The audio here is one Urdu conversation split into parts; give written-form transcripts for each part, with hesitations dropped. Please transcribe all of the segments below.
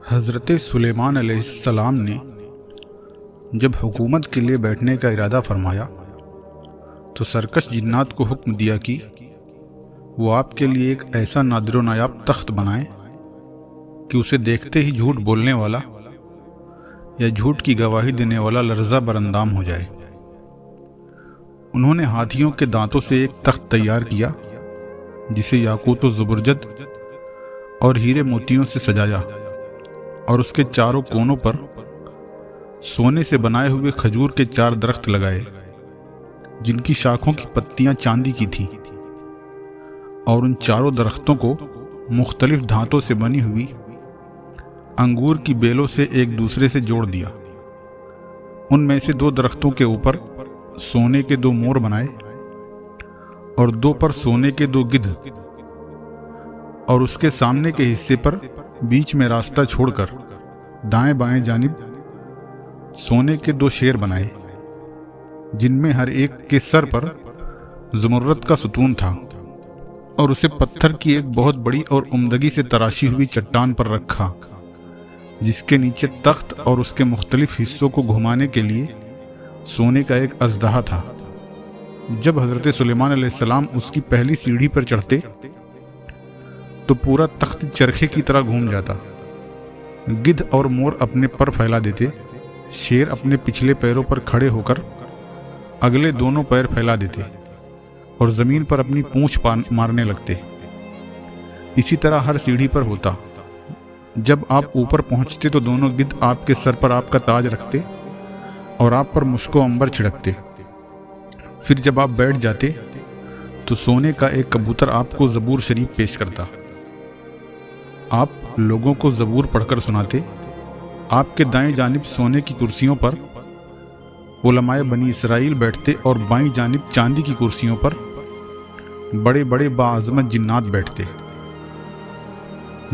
حضرت سلیمان علیہ السلام نے جب حکومت کے لیے بیٹھنے کا ارادہ فرمایا تو سرکش جنات کو حکم دیا کہ وہ آپ کے لیے ایک ایسا نادر و نایاب تخت بنائیں کہ اسے دیکھتے ہی جھوٹ بولنے والا یا جھوٹ کی گواہی دینے والا لرزہ براندام ہو جائے۔ انہوں نے ہاتھیوں کے دانتوں سے ایک تخت تیار کیا جسے یاقوت و زبرجد اور ہیرے موتیوں سے سجایا اور اس کے چاروں کونوں پر سونے سے بنائے ہوئے کھجور کے 4 درخت لگائے جن کی شاخوں کی پتیاں چاندی کی تھیں، اور ان چاروں درختوں کو مختلف دھاتوں سے بنی ہوئی انگور کی بیلوں سے ایک دوسرے سے جوڑ دیا۔ ان میں سے 2 درختوں کے اوپر سونے کے 2 مور بنائے اور 2 پر سونے کے 2 گدھ، اور اس کے سامنے کے حصے پر بیچ میں راستہ چھوڑ کر دائیں بائیں جانب سونے کے 2 شیر بنائے جن میں ہر ایک کے سر پر زمرد کا ستون تھا، اور اسے پتھر کی ایک بہت بڑی اور عمدگی سے تراشی ہوئی چٹان پر رکھا جس کے نیچے تخت اور اس کے مختلف حصوں کو گھمانے کے لیے سونے کا ایک اژدہا تھا۔ جب حضرت سلیمان علیہ السلام اس کی پہلی سیڑھی پر چڑھتے تو پورا تخت چرخے کی طرح گھوم جاتا، گدھ اور مور اپنے پر پھیلا دیتے، شیر اپنے پچھلے پیروں پر کھڑے ہو کر اگلے دونوں پیر پھیلا دیتے اور زمین پر اپنی پونچھ مارنے لگتے۔ اسی طرح ہر سیڑھی پر ہوتا۔ جب آپ اوپر پہنچتے تو دونوں گدھ آپ کے سر پر آپ کا تاج رکھتے اور آپ پر مشک و عنبر چھڑکتے۔ پھر جب آپ بیٹھ جاتے تو سونے کا ایک کبوتر آپ کو زبور شریف پیش کرتا۔ آپ لوگوں کو زبور پڑھ کر سناتے۔ آپ کے دائیں جانب سونے کی کرسیوں پر علماء بنی اسرائیل بیٹھتے اور بائیں جانب چاندی کی کرسیوں پر بڑے بڑے باعظمت جنات بیٹھتے۔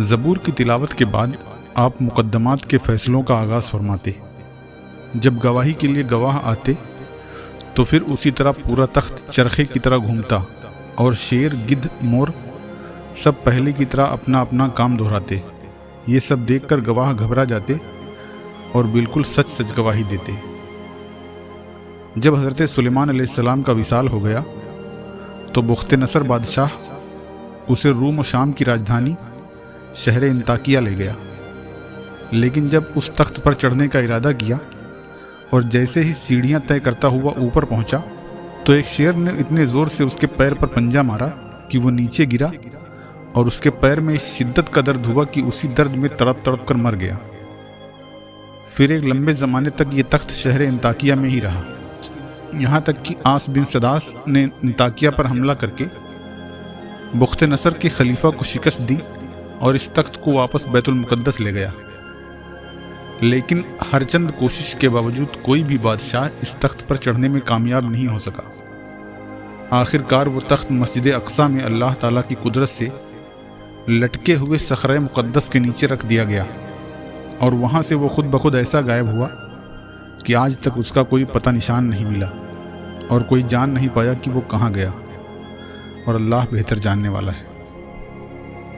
زبور کی تلاوت کے بعد آپ مقدمات کے فیصلوں کا آغاز فرماتے۔ جب گواہی کے لیے گواہ آتے تو پھر اسی طرح پورا تخت چرخے کی طرح گھومتا اور شیر، گدھ، مور سب پہلے کی طرح اپنا اپنا کام دہراتے۔ یہ سب دیکھ کر گواہ گھبرا جاتے اور بالکل سچ سچ گواہی دیتے۔ جب حضرت سلیمان علیہ السلام کا وصال ہو گیا تو بخت نصر بادشاہ اسے روم و شام کی راجدھانی شہر انطاکیہ لے گیا، لیکن جب اس تخت پر چڑھنے کا ارادہ کیا اور جیسے ہی سیڑھیاں طے کرتا ہوا اوپر پہنچا تو ایک شیر نے اتنے زور سے اس کے پیر پر پنجہ مارا کہ وہ نیچے گرا، اور اس کے پیر میں اس شدت کا درد ہوا کہ اسی درد میں تڑپ تڑپ کر مر گیا۔ پھر ایک لمبے زمانے تک یہ تخت شہر انطاکیہ میں ہی رہا، یہاں تک کہ آس بن سداس نے انطاکیہ پر حملہ کر کے بخت نصر کے خلیفہ کو شکست دی اور اس تخت کو واپس بیت المقدس لے گیا۔ لیکن ہر چند کوشش کے باوجود کوئی بھی بادشاہ اس تخت پر چڑھنے میں کامیاب نہیں ہو سکا۔ آخر کار وہ تخت مسجد اقصیٰ میں اللہ تعالیٰ کی قدرت سے لٹکے ہوئے صخرہ مقدس کے نیچے رکھ دیا گیا، اور وہاں سے وہ خود بخود ایسا غائب ہوا کہ آج تک اس کا کوئی پتہ نشان نہیں ملا اور کوئی جان نہیں پایا کہ وہ کہاں گیا، اور اللہ بہتر جاننے والا ہے۔